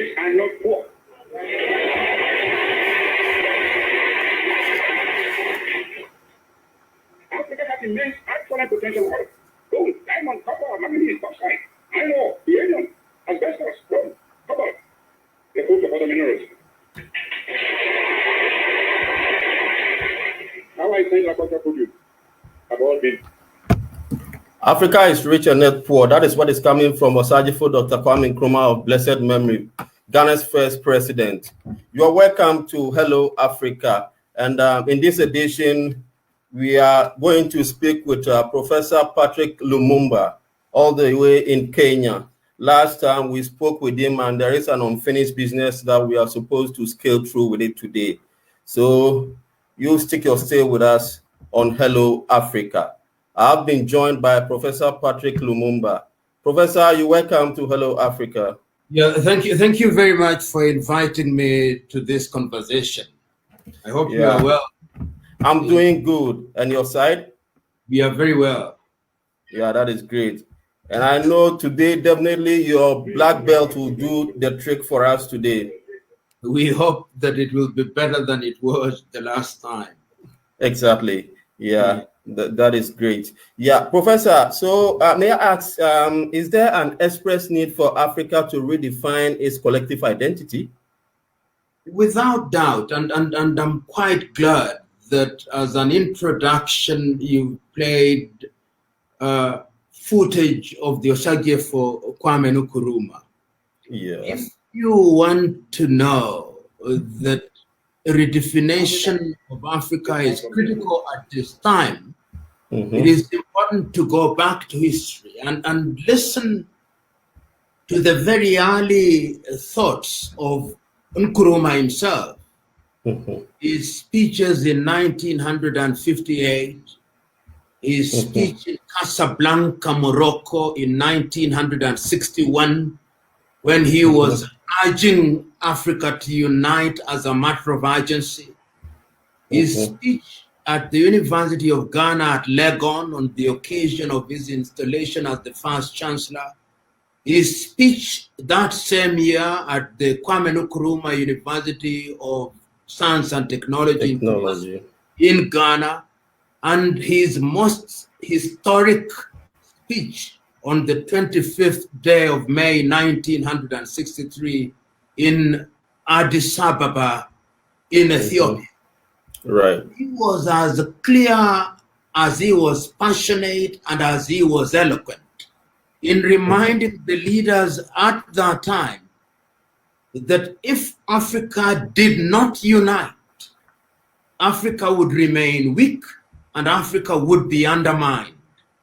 rich and not poor. Africa has immense excellent potential wealth. Gold, diamond, copper, manganese, bauxite, iron ore, uranium, asbestos, chrome, cobalt, the fruit of other minerals. How I think agriculture produce have all been. Africa is rich and not poor. That is what is coming from Osajifo Dr. Kwame Nkrumah of blessed memory, Ghana's first president. You are welcome to Hello Africa. And in this edition, we are going to speak with Professor Patrick Lumumba, all the way in Kenya. Last time we spoke with him, and there is an unfinished business that we are supposed to scale through with it today. So you stick your stay with us on Hello Africa. I've been joined by Professor Patrick Lumumba. Professor, you're welcome to Hello Africa. Yeah, thank you. Thank you very much for inviting me to this conversation. I hope you are well. I'm doing good. And your side? We are very well. Yeah, that is great. And I know today, definitely your black belt will do the trick for us today. We hope that it will be better than it was the last time. Exactly. Yeah. That is great. Yeah, Professor, so may I ask, is there an express need for Africa to redefine its collective identity? Without doubt, and I'm quite glad that as an introduction, you played footage of the Osajifo Kwame Nkrumah. Yeah. If you want to know that redefinition of Africa is critical at this time, it is important to go back to history and listen to the very early thoughts of Nkrumah himself. His speeches in 1958, his speech in Casablanca, Morocco in 1961, when he was urging Africa to unite as a matter of urgency. His speech at the University of Ghana at Legon on the occasion of his installation as the first chancellor. His speech that same year at the Kwame Nkrumah University of Science and Technology in Ghana, and his most historic speech on the 25th day of May 1963 in Addis Ababa in Ethiopia. Right. He was as clear as he was passionate and as he was eloquent in reminding the leaders at that time that if Africa did not unite, Africa would remain weak and Africa would be undermined.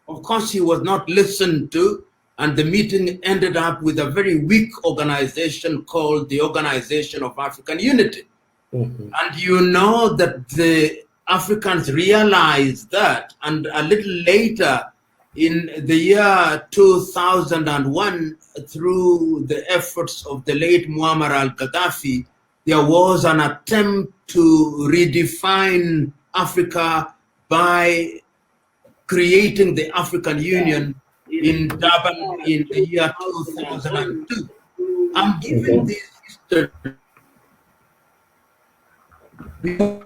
Of course, he was not listened to, and the meeting ended up with a very weak organization called the Organization of African Unity. And you know that the Africans realized that, and a little later in the year 2001, through the efforts of the late Muammar al-Gaddafi, there was an attempt to redefine Africa by creating the African Union in Durban in the year 2002. I'm giving this history to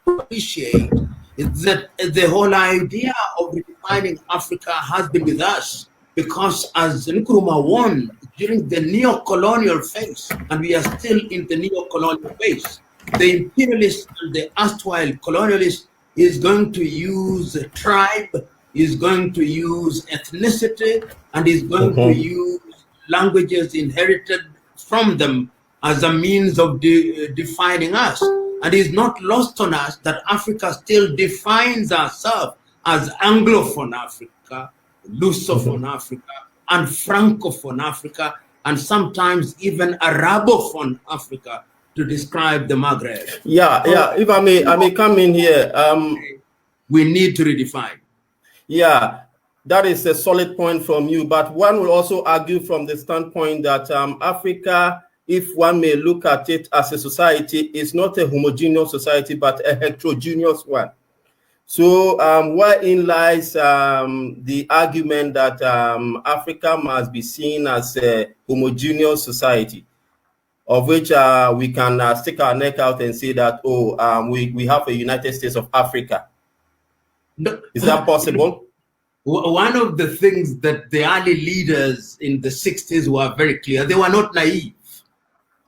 appreciate that the whole idea of redefining Africa has been with us, because as Nkrumah won during the neo-colonial phase, and we are still in the neo-colonial phase, the imperialist and the erstwhile colonialist is going to use tribe, is going to use ethnicity, and is going to use languages inherited from them as a means of defining us. And it's not lost on us that Africa still defines herself as Anglophone Africa, Lusophone Africa, and Francophone Africa, and sometimes even Arabophone Africa to describe the Maghreb. Yeah, if I may come in here. We need to redefine. Yeah, that is a solid point from you, but one will also argue from the standpoint that Africa, if one may look at it as a society, is not a homogeneous society, but a heterogeneous one. So wherein lies the argument that Africa must be seen as a homogeneous society? of which we can stick our neck out and say that, oh, we have a United States of Africa. No, is that possible? One of the things that the early leaders in the 60s were very clear, they were not naive.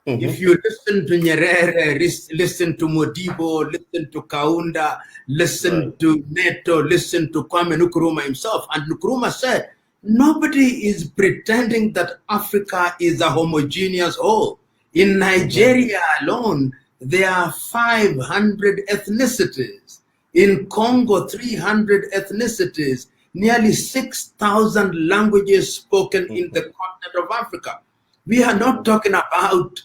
If you listen to Nyerere, listen to Modibo, listen to Kaunda, listen to Neto, listen to Kwame Nkrumah himself, and Nkrumah said, nobody is pretending that Africa is a homogeneous whole. In Nigeria alone, there are 500 ethnicities. In Congo, 300 ethnicities. Nearly 6,000 languages spoken in the continent of Africa. We are not talking about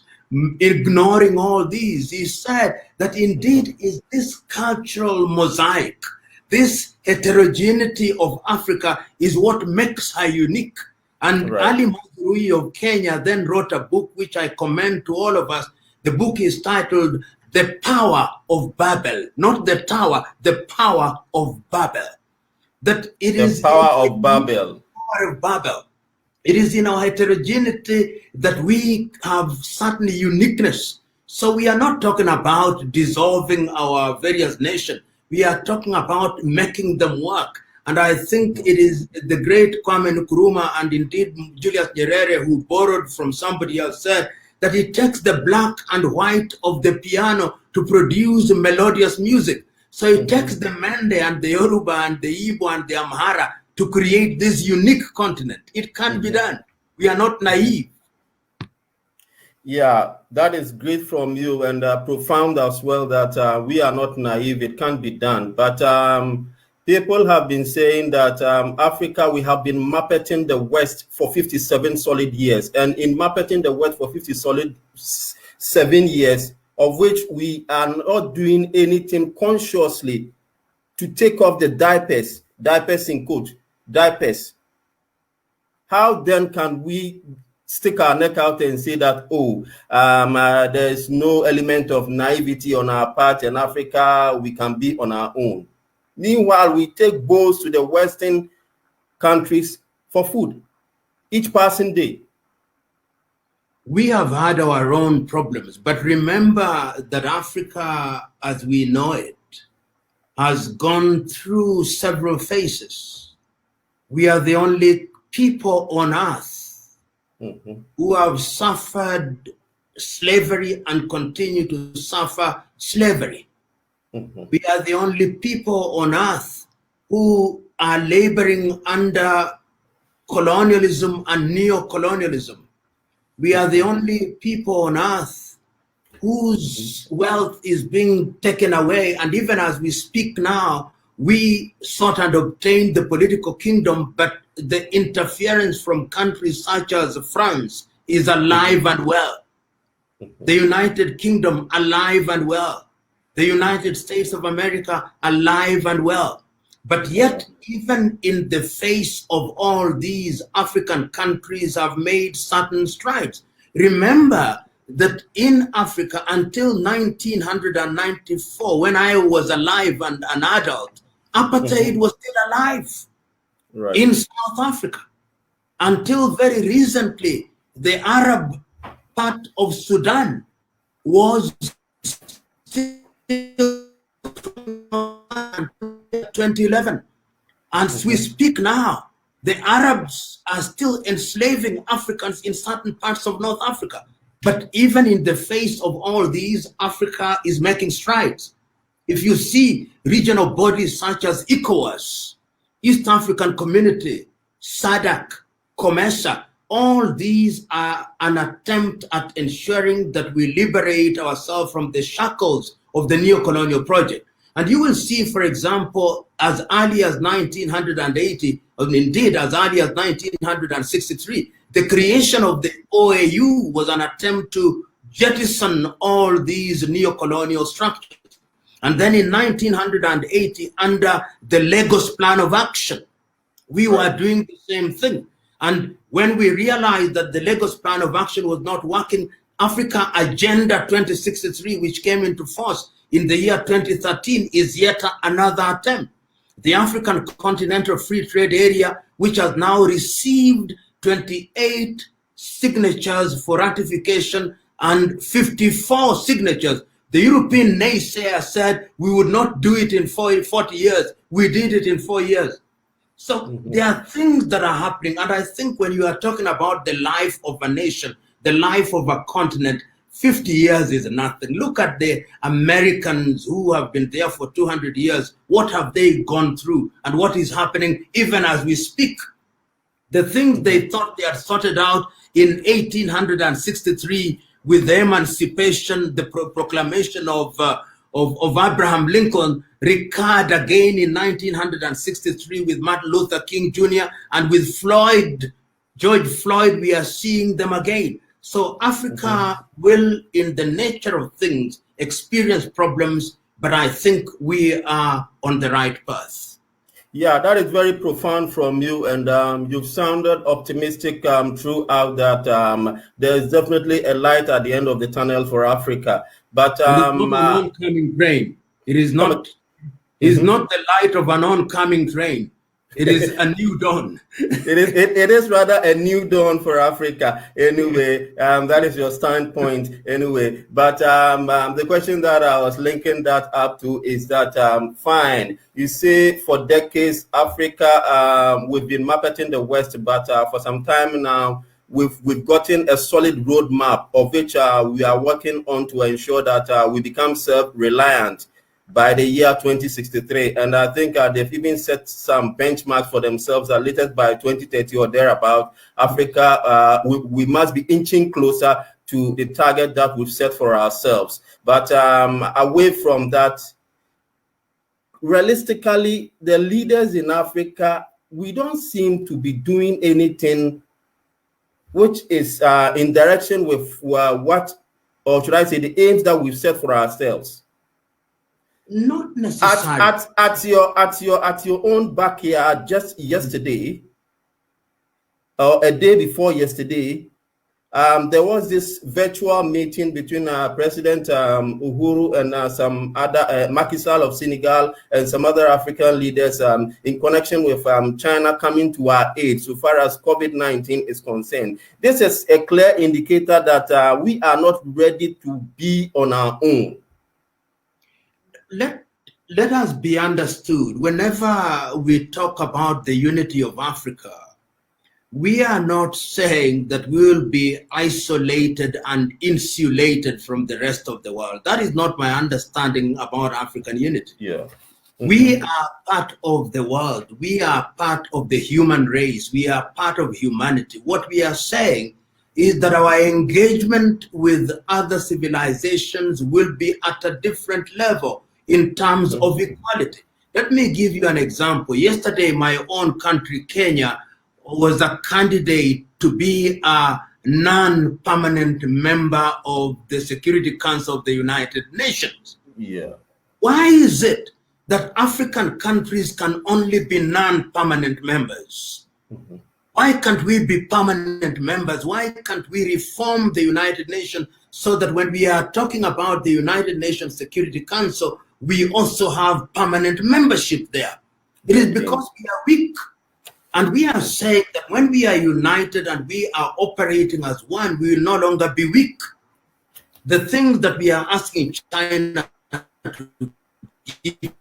ignoring all these. He said that indeed is this cultural mosaic, this heterogeneity of Africa is what makes her unique. And Ali Mazrui of Kenya then wrote a book which I commend to all of us. The book is titled The Power of Babel, not the tower, the power of Babel. That it is the power of Babel. Power of Babel. It is in our heterogeneity that we have certain uniqueness. So we are not talking about dissolving our various nations. We are talking about making them work. And I think it is the great Kwame Nkrumah and indeed Julius Nyerere, who borrowed from somebody else, said that it takes the black and white of the piano to produce melodious music. So it takes the Mende and the Yoruba and the Igbo and the Amhara to create this unique continent. It can be done. We are not naive. Yeah, that is great from you and profound as well that we are not naive. It can be done. But people have been saying that Africa, we have been marketing the West for 57 solid years. And in marketing the West for 7 years, of which we are not doing anything consciously to take off the diapers in quote, diapers. How then can we stick our neck out and say that, oh, there's no element of naivety on our part in Africa, we can be on our own? Meanwhile, we take boats to the Western countries for food each passing day. We have had our own problems, but remember that Africa, as we know it, has gone through several phases. We are the only people on earth who have suffered slavery and continue to suffer slavery. We are the only people on earth who are laboring under colonialism and neo-colonialism. We are the only people on earth whose wealth is being taken away. And even as we speak now, we sought and obtained the political kingdom, but the interference from countries such as France is alive and well. The United Kingdom, alive and well. The United States of America, alive and well. But yet, even in the face of all these, African countries have made certain strides. Remember that in Africa, until 1994, when I was alive and an adult, apartheid was still alive in South Africa. Until very recently, the Arab part of Sudan was still 2011. As we speak now, the Arabs are still enslaving Africans in certain parts of North Africa. But even in the face of all these, Africa is making strides. If you see regional bodies such as ECOWAS, East African Community, SADC, COMESA, all these are an attempt at ensuring that we liberate ourselves from the shackles of the neo-colonial project. And you will see, for example, as early as 1980, or indeed as early as 1963, the creation of the OAU was an attempt to jettison all these neo-colonial structures. And then in 1980, under the Lagos Plan of Action, we were doing the same thing. And when we realized that the Lagos Plan of Action was not working, Africa Agenda 2063, which came into force in the year 2013, is yet another attempt. The African Continental Free Trade Area, which has now received 28 signatures for ratification and 54 signatures. The European naysayer said we would not do it in 40 years. We did it in 4 years. So there are things that are happening. And I think when you are talking about the life of a nation, the life of a continent, 50 years is nothing. Look at the Americans who have been there for 200 years. What have they gone through? And what is happening even as we speak? The things they thought they had sorted out in 1863 with the emancipation, the proclamation of Abraham Lincoln, recurred again in 1963 with Martin Luther King Jr. and with George Floyd, we are seeing them again. So Africa will, in the nature of things, experience problems, but I think we are on the right path. Yeah, that is very profound from you, and you've sounded optimistic throughout that. There's definitely a light at the end of the tunnel for Africa. But it is not an oncoming train. It is not. It is not the light of an oncoming train. It is a new dawn. It is rather a new dawn for Africa. Anyway, that is your standpoint. Anyway, but the question that I was linking that up to is that fine. You say for decades Africa, we've been marketing the West, but for some time now we've gotten a solid roadmap of which we are working on to ensure that we become self-reliant by the year 2063, and I think they've even set some benchmarks for themselves, latest by 2030 or thereabout. Africa, we must be inching closer to the target that we've set for ourselves. But away from that, realistically, the leaders in Africa, we don't seem to be doing anything which is in direction with what, or should I say, the aims that we've set for ourselves. Not necessarily. At your own backyard, just yesterday, or a day before yesterday, there was this virtual meeting between President Uhuru and some other Macky Sall of Senegal and some other African leaders in connection with China coming to our aid so far as COVID-19 is concerned. This is a clear indicator that we are not ready to be on our own. Let us be understood. Whenever we talk about the unity of Africa, we are not saying that we will be isolated and insulated from the rest of the world. That is not my understanding about African unity. Yeah. We are part of the world. We are part of the human race. We are part of humanity. What we are saying is that our engagement with other civilizations will be at a different level in terms of equality. Let me give you an example. Yesterday, my own country, Kenya, was a candidate to be a non-permanent member of the Security Council of the United Nations. Yeah. Why is it that African countries can only be non-permanent members? Why can't we be permanent members? Why can't we reform the United Nations so that when we are talking about the United Nations Security Council, we also have permanent membership there? It is because we are weak. And we are saying that when we are united and we are operating as one, we will no longer be weak. The things that we are asking China to give,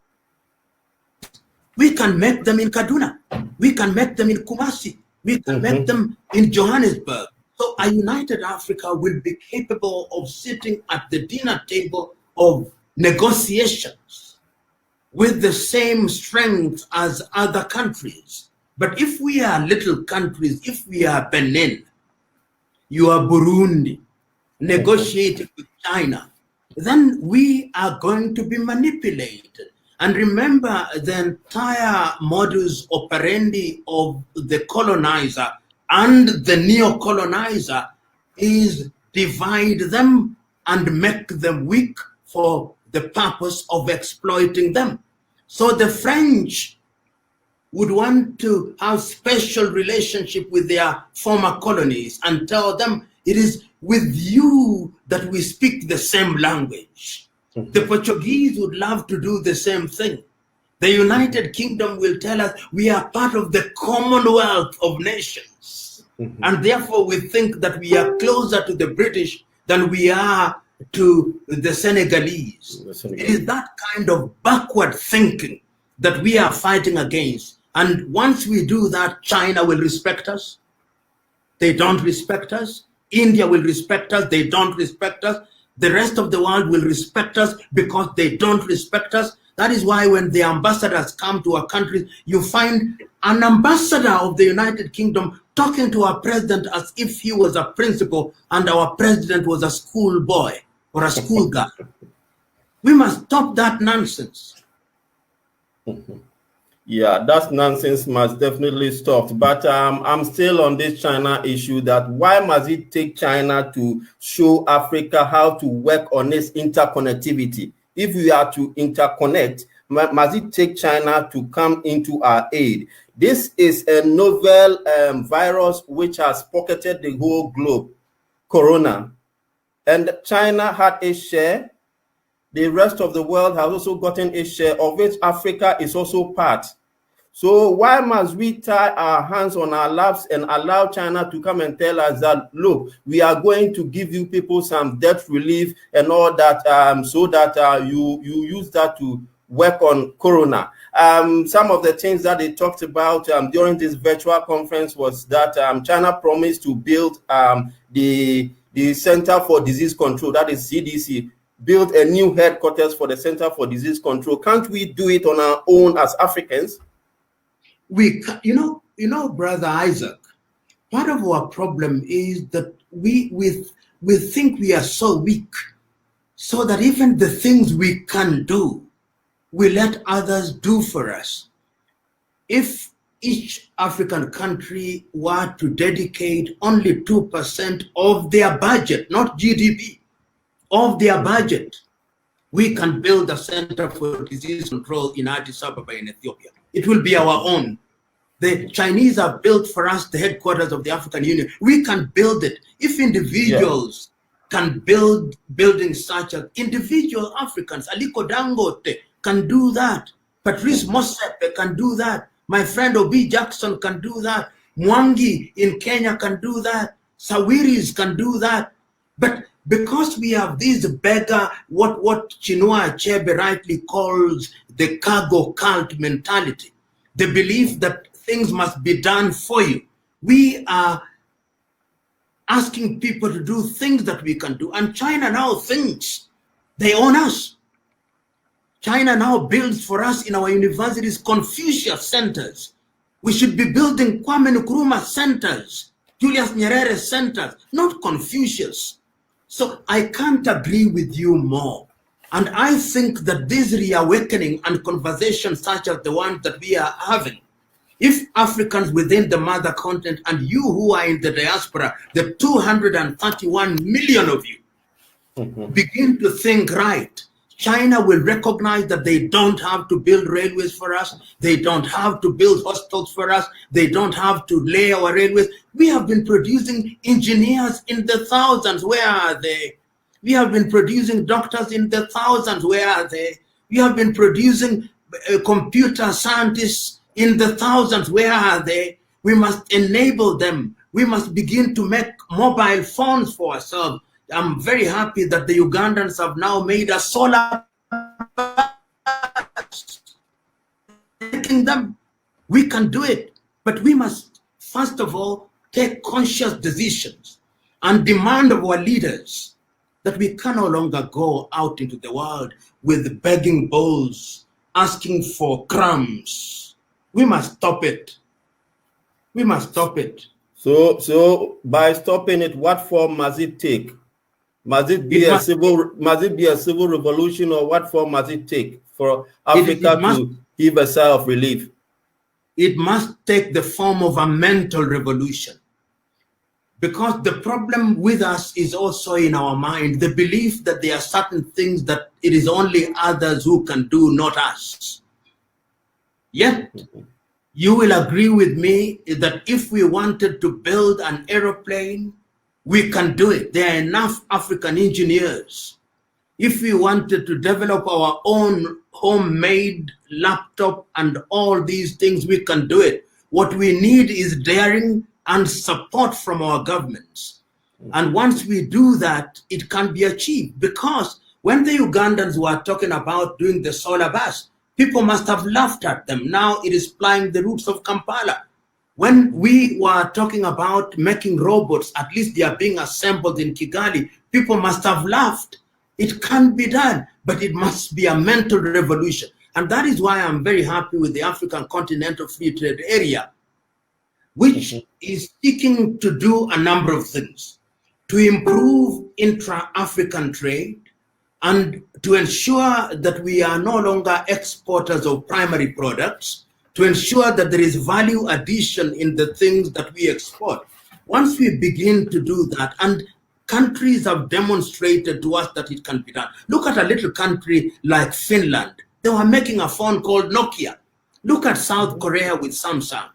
we can make them in Kaduna. We can make them in Kumasi. We can make them in Johannesburg. So a united Africa will be capable of sitting at the dinner table of negotiations with the same strength as other countries. But if we are little countries, if we are Benin, you are Burundi, negotiating with China, then we are going to be manipulated. And remember, the entire modus operandi of the colonizer and the neo-colonizer is divide them and make them weak for the purpose of exploiting them. So the French would want to have special relationship with their former colonies and tell them it is with you that we speak the same language. The Portuguese would love to do the same thing. The United Kingdom will tell us we are part of the Commonwealth of Nations. And therefore we think that we are closer to the British than we are to the Senegalese. It is that kind of backward thinking that we are fighting against. And once we do that, China will respect us. They don't respect us. India will respect us. They don't respect us. The rest of the world will respect us because they don't respect us. That is why when the ambassadors come to our country, you find an ambassador of the United Kingdom talking to our president as if he was a principal and our president was a schoolboy or a schoolgirl. We must stop that nonsense. Yeah, that nonsense must definitely stop. But I'm still on this China issue, that why must it take China to show Africa how to work on this interconnectivity? If we are to interconnect, must it take China to come into our aid? This is a novel virus which has pocketed the whole globe, Corona. And China had a share. The rest of the world has also gotten a share, of which Africa is also part. So why must we tie our hands on our laps and allow China to come and tell us that, look, we are going to give you people some debt relief and all that, so that you use that to work on Corona? Some of the things that they talked about during this virtual conference was that China promised to build the Center for Disease Control, that is CDC, build a new headquarters for the Center for Disease Control. Can't we do it on our own as Africans? We, you know, Brother Isaac, part of our problem is that we think we are so weak, so that even the things we can do, we let others do for us. If each African country were to dedicate only 2% of their budget, not GDP, of their budget, we can build a Center for Disease Control in Addis Ababa in Ethiopia. It will be our own. The Chinese have built for us the headquarters of the African Union. We can build it. If individuals can build buildings such as individual Africans, Aliko Dangote can do that. Patrice Motsepe can do that. My friend Obi Jackson can do that. Mwangi in Kenya can do that. Sawiris can do that. But because we have these beggar, what Chinua Achebe rightly calls the cargo cult mentality, the belief that things must be done for you, we are asking people to do things that we can do. And China now thinks they own us. China now builds for us in our universities Confucius centers. We should be building Kwame Nkrumah centers, Julius Nyerere centers, not Confucius. So I can't agree with you more. And I think that this reawakening and conversations such as the ones that we are having, if Africans within the mother continent and you who are in the diaspora, the 231 million of you, begin to think right, China will recognize that they don't have to build railways for us. They don't have to build hostels for us. They don't have to lay our railways. We have been producing engineers in the thousands. Where are they? We have been producing doctors in the thousands. Where are they? We have been producing computer scientists in the thousands. Where are they? We must enable them. We must begin to make mobile phones for ourselves. I'm very happy that the Ugandans have now made a solar them. We can do it, but we must first of all take conscious decisions and demand of our leaders that we can no longer go out into the world with begging bowls, asking for crumbs. We must stop it. We must stop it. So by stopping it, what form must it take? Must it be a civil revolution, or what form must it take for Africa to give a sigh of relief? It must take the form of a mental revolution. Because the problem with us is also in our mind, the belief that there are certain things that it is only others who can do, not us. Yet, you will agree with me that if we wanted to build an aeroplane, we can do it. There are enough African engineers. If we wanted to develop our own homemade laptop and all these things, we can do it. What we need is daring and support from our governments. And once we do that, it can be achieved. Because when the Ugandans were talking about doing the solar bus, people must have laughed at them. Now it is flying the routes of Kampala. When we were talking about making robots, at least they are being assembled in Kigali, people must have laughed. It can be done, but it must be a mental revolution. And that is why I'm very happy with the African Continental Free Trade Area, which is seeking to do a number of things to improve intra-African trade and to ensure that we are no longer exporters of primary products, to ensure that there is value addition in the things that we export. Once we begin to do that, and countries have demonstrated to us that it can be done. Look at a little country like Finland. They were making a phone called Nokia. Look at South Korea with Samsung.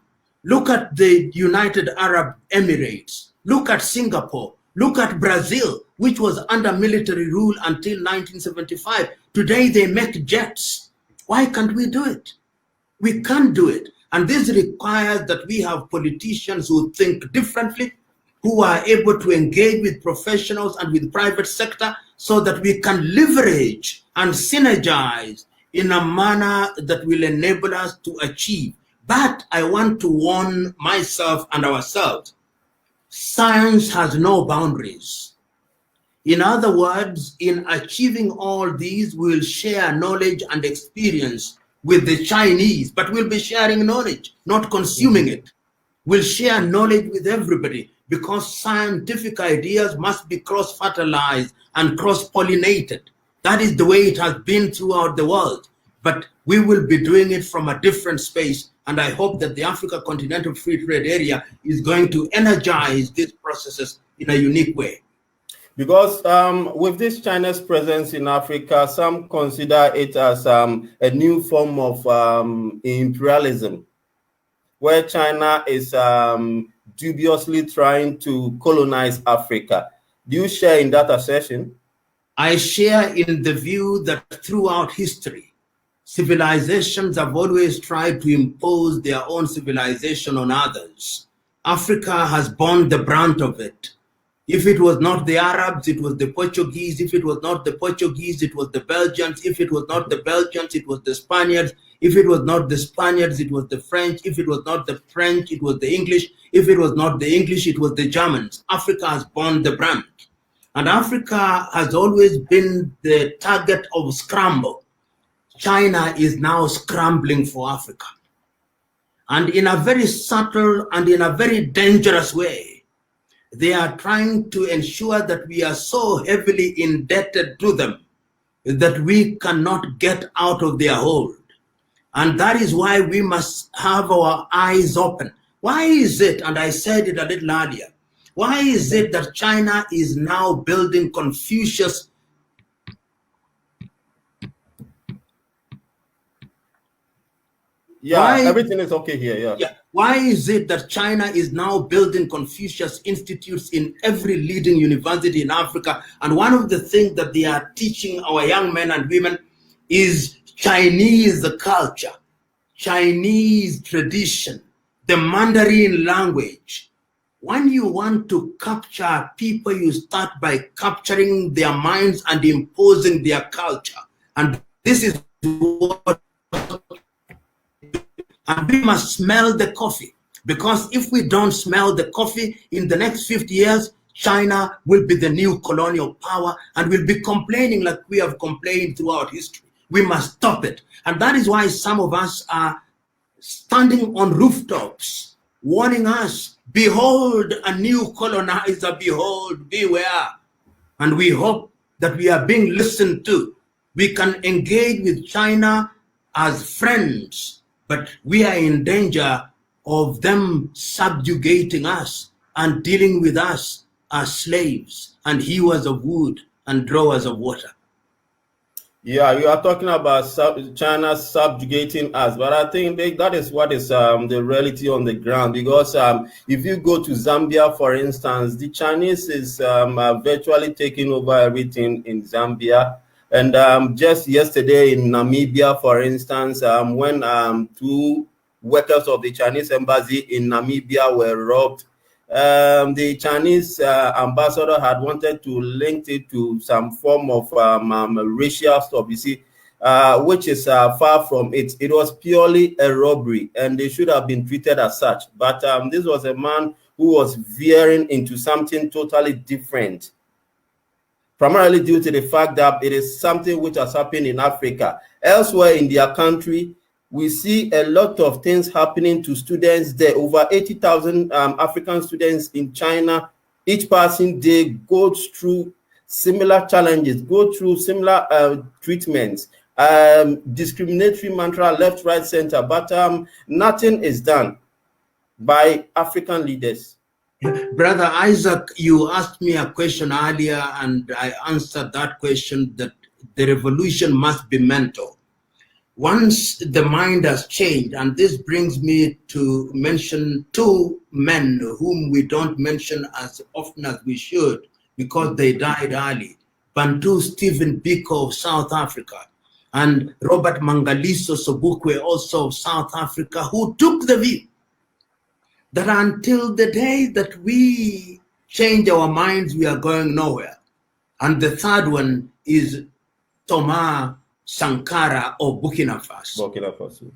Look at the United Arab Emirates. Look at Singapore. Look at Brazil, which was under military rule until 1975. Today they make jets. Why can't we do it? We can't do it. And this requires that we have politicians who think differently, who are able to engage with professionals and with private sector so that we can leverage and synergize in a manner that will enable us to achieve. But I want to warn myself and ourselves, science has no boundaries. In other words, in achieving all these, we'll share knowledge and experience with the Chinese, but we'll be sharing knowledge, not consuming it. We'll share knowledge with everybody because scientific ideas must be cross-fertilized and cross-pollinated. That is the way it has been throughout the world. But we will be doing it from a different space. And I hope that the Africa Continental Free Trade Area is going to energize these processes in a unique way. Because with this China's presence in Africa, some consider it as a new form of imperialism, where China is dubiously trying to colonize Africa. Do you share in that assertion? I share in the view that throughout history, civilizations have always tried to impose their own civilization on others. Africa has borne the brunt of it. If it was not the Arabs, it was the Portuguese. If it was not the Portuguese, it was the Belgians. If it was not the Belgians, it was the Spaniards. If it was not the Spaniards, it was the French. If it was not the French, it was the English. If it was not the English, it was the Germans. Africa has borne the brunt. And Africa has always been the target of scramble. China is now scrambling for Africa. And in a very subtle and in a very dangerous way, they are trying to ensure that we are so heavily indebted to them that we cannot get out of their hold. And that is why we must have our eyes open. Why is it, and I said it a little earlier, why is it that China is now building Confucius? Yeah, everything is okay here. Yeah. Why is it that China is now building Confucius institutes in every leading university in Africa? And one of the things that they are teaching our young men and women is Chinese culture, Chinese tradition, the Mandarin language. When you want to capture people, you start by capturing their minds and imposing their culture. And this is what. And we must smell the coffee, because if we don't smell the coffee, in the next 50 years, China will be the new colonial power and will be complaining like we have complained throughout history. We must stop it. And that is why some of us are standing on rooftops, warning us, behold, a new colonizer, behold, beware. And we hope that we are being listened to. We can engage with China as friends, but we are in danger of them subjugating us and dealing with us as slaves and hewers of wood and drawers of water. Yeah, you are talking about China subjugating us, but I think that is what is the reality on the ground. Because if you go to Zambia, for instance, the Chinese is virtually taking over everything in Zambia. And just yesterday in Namibia, for instance, when 2 workers of the Chinese embassy in Namibia were robbed, the Chinese ambassador had wanted to link it to some form of racial stuff, you see, which is far from it. It was purely a robbery, and they should have been treated as such. But this was a man who was veering into something totally different, primarily due to the fact that it is something which has happened in Africa. Elsewhere in their country, we see a lot of things happening to students there. Over 80,000 African students in China, each passing day goes through similar challenges, go through similar treatments, discriminatory mantra left, right, center, but nothing is done by African leaders. Brother Isaac, you asked me a question earlier, and I answered that question, that the revolution must be mental. Once the mind has changed, and this brings me to mention two men whom we don't mention as often as we should because they died early. Bantu Stephen Biko of South Africa and Robert Mangaliso Sobukwe, also of South Africa, who took the view that until the day that we change our minds, we are going nowhere. And the third one is Thomas Sankara of Burkina Faso. Burkina Faso.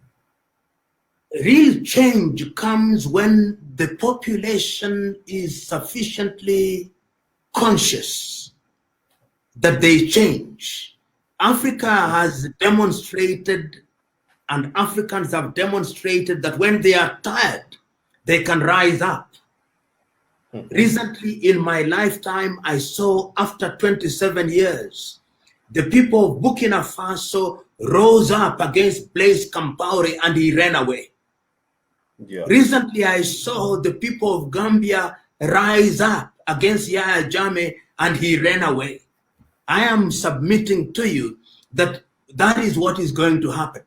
Real change comes when the population is sufficiently conscious that they change. Africa has demonstrated, and Africans have demonstrated, that when they are tired, they can rise up. Recently in my lifetime, I saw, after 27 years, the people of Burkina Faso rose up against Blaise Compaoré and he ran away. Yeah. Recently, I saw the people of Gambia rise up against Yahya Jammeh and he ran away. I am submitting to you that that is what is going to happen.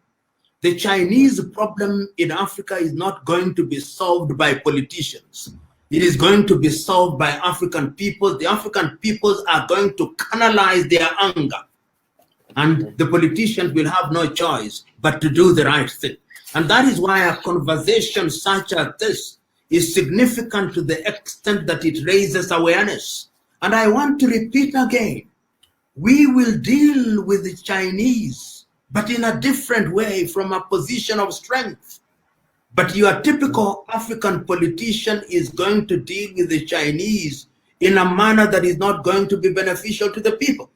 The Chinese problem in Africa is not going to be solved by politicians. It is going to be solved by African people. The African peoples are going to canalize their anger. And the politicians will have no choice but to do the right thing. And that is why a conversation such as this is significant to the extent that it raises awareness. And I want to repeat again, we will deal with the Chinese, but in a different way, from a position of strength. But your typical African politician is going to deal with the Chinese in a manner that is not going to be beneficial to the people.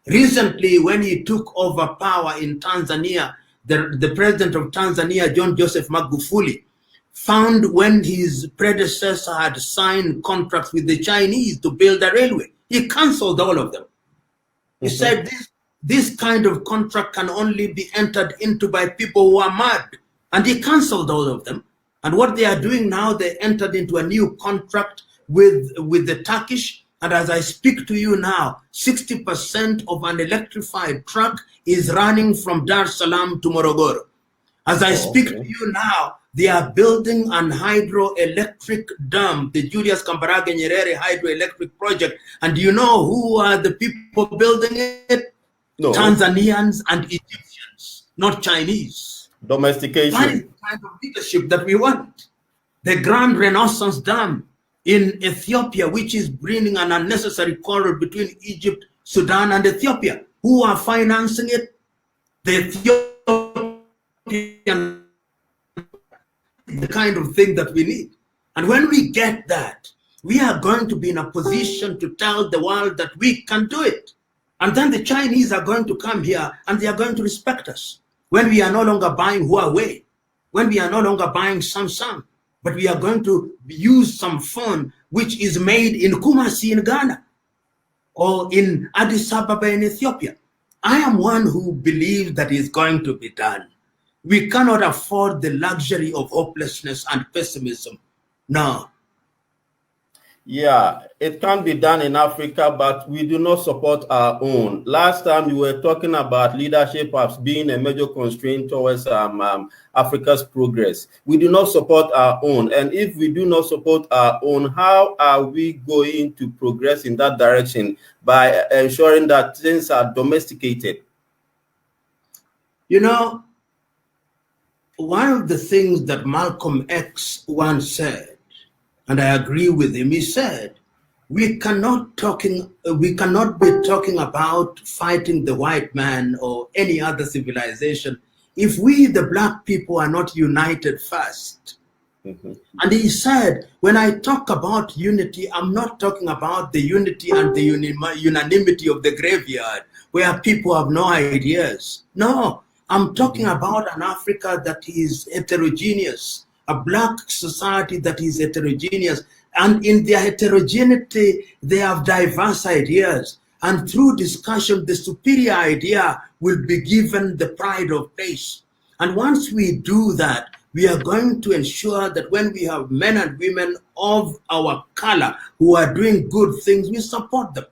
Recently, when he took over power in Tanzania, the president of Tanzania, John Joseph Magufuli, found when his predecessor had signed contracts with the Chinese to build a railway, he canceled all of them. He said this kind of contract can only be entered into by people who are mad. And he canceled all of them. And what they are doing now, they entered into a new contract with the Turkish. And as I speak to you now, 60% of an electrified truck is running from Dar es Salaam to Morogoro. As I speak to you now, they are building an hydroelectric dam, the Julius Kambarage Nyerere hydroelectric project. And do you know who are the people building it? No. Tanzanians and Egyptians, not Chinese. Domestication. That is the kind of leadership that we want. The Grand Renaissance Dam in Ethiopia, which is bringing an unnecessary quarrel between Egypt, Sudan, and Ethiopia. Who are financing it? The Ethiopian, the kind of thing that we need. And when we get that, we are going to be in a position to tell the world that we can do it. And then the Chinese are going to come here and they are going to respect us. When we are no longer buying Huawei, when we are no longer buying Samsung, but we are going to use some phone which is made in Kumasi in Ghana or in Addis Ababa in Ethiopia. I am one who believes that is going to be done. We cannot afford the luxury of hopelessness and pessimism. No. Yeah, it can be done in Africa, but we do not support our own. Last time you were talking about leadership as being a major constraint towards Africa's progress. We do not support our own. And if we do not support our own, how are we going to progress in that direction? By ensuring that things are domesticated. You know, one of the things that Malcolm X once said, and I agree with him. He said, we cannot be talking about fighting the white man or any other civilization if we, the black people, are not united first. And he said, when I talk about unity, I'm not talking about the unity and the unanimity of the graveyard where people have no ideas. No, I'm talking about an Africa that is heterogeneous, a black society that is heterogeneous. And in their heterogeneity, they have diverse ideas. And through discussion, the superior idea will be given the pride of place. And once we do that, we are going to ensure that when we have men and women of our color who are doing good things, we support them.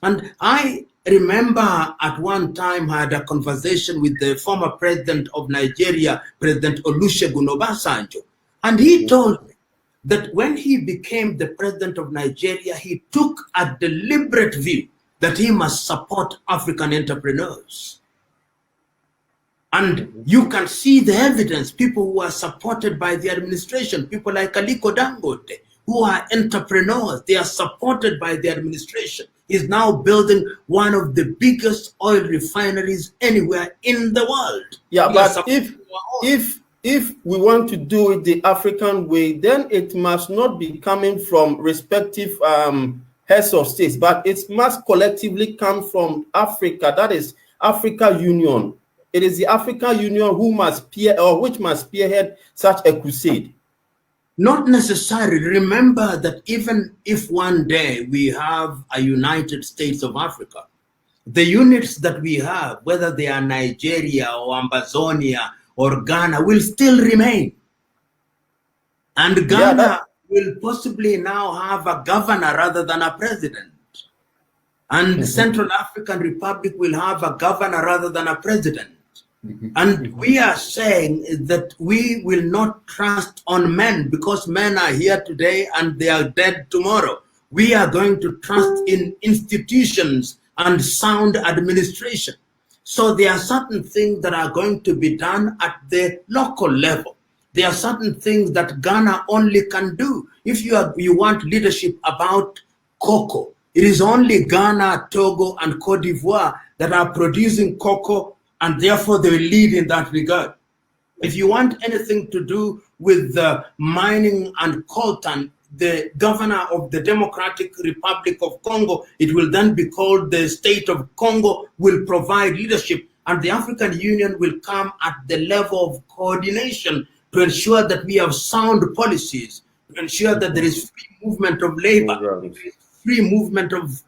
And I remember at one time I had a conversation with the former president of Nigeria, President Olusegun Obasanjo. And he told me that when he became the president of Nigeria, he took a deliberate view that he must support African entrepreneurs. And you can see the evidence, people who are supported by the administration, people like Aliko Dangote, who are entrepreneurs, they are supported by the administration. He's now building one of the biggest oil refineries anywhere in the world. Yeah, but if we want to do it the African way, then it must not be coming from respective heads of states, but it must collectively come from Africa. That is Africa Union. It is the African Union which must spearhead such a crusade. Not necessarily. Remember that even if one day we have a United States of Africa, the units that we have, whether they are Nigeria or Amazonia or Ghana, will still remain. And Ghana will possibly now have a governor rather than a president. And Central African Republic will have a governor rather than a president. And we are saying that we will not trust on men because men are here today and they are dead tomorrow. We are going to trust in institutions and sound administration. So there are certain things that are going to be done at the local level. There are certain things that Ghana only can do. If you want leadership about cocoa, it is only Ghana, Togo, and Cote d'Ivoire that are producing cocoa, and therefore they will lead in that regard. If you want anything to do with the mining and coltan, the governor of the Democratic Republic of Congo, it will then be called the State of Congo, will provide leadership, and the African Union will come at the level of coordination to ensure that we have sound policies, to ensure that there is free movement of labor, free movement of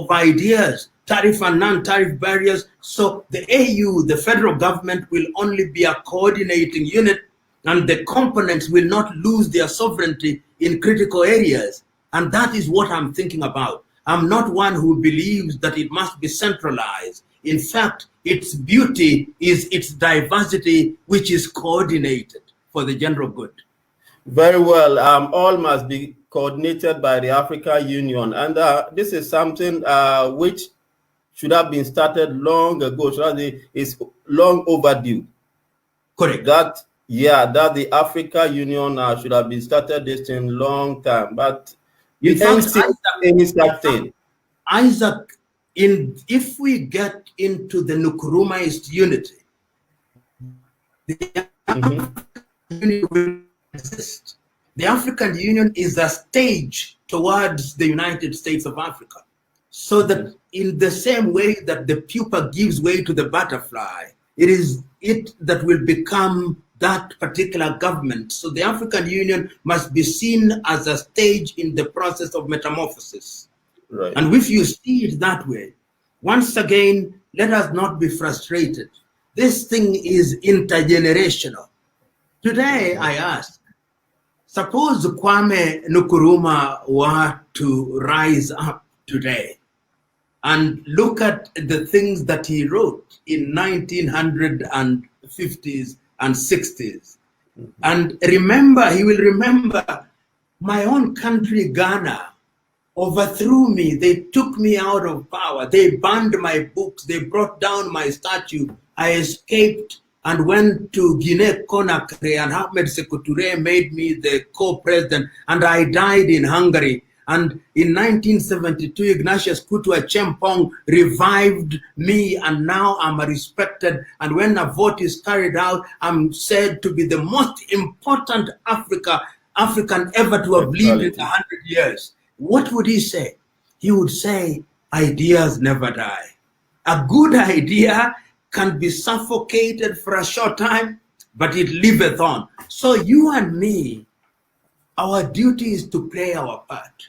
ideas, tariff and non-tariff barriers. So the AU, the federal government, will only be a coordinating unit, and the components will not lose their sovereignty in critical areas. And that is what I'm thinking about. I'm not one who believes that it must be centralized. In fact, its beauty is its diversity, which is coordinated for the general good. Very well. All must be coordinated by the African Union. And this is something which should have been started long ago. It's long overdue. Correct. That the African Union should have been started this in long time. But in fact, Isaac, if we get into the Nkrumahist unity, the African Union will exist. The African Union is a stage towards the United States of Africa. So that in the same way that the pupa gives way to the butterfly, it is it that will become that particular government. So the African Union must be seen as a stage in the process of metamorphosis. Right. And if you see it that way, once again, let us not be frustrated. This thing is intergenerational. Today, I ask, suppose Kwame Nkrumah were to rise up today and look at the things that he wrote in 1950s and 60s. And he will remember, my own country, Ghana, overthrew me. They took me out of power. They banned my books. They brought down my statue. I escaped and went to Guinea-Conakry, and Ahmed Sékou Touré made me the co-president, and I died in Hungary. And in 1972, Ignatius Kutua Chempong revived me, and now I'm respected. And when a vote is carried out, I'm said to be the most important African ever to have lived in 100 years. What would he say? He would say, ideas never die. A good idea can be suffocated for a short time, but it liveth on. So you and me, our duty is to play our part.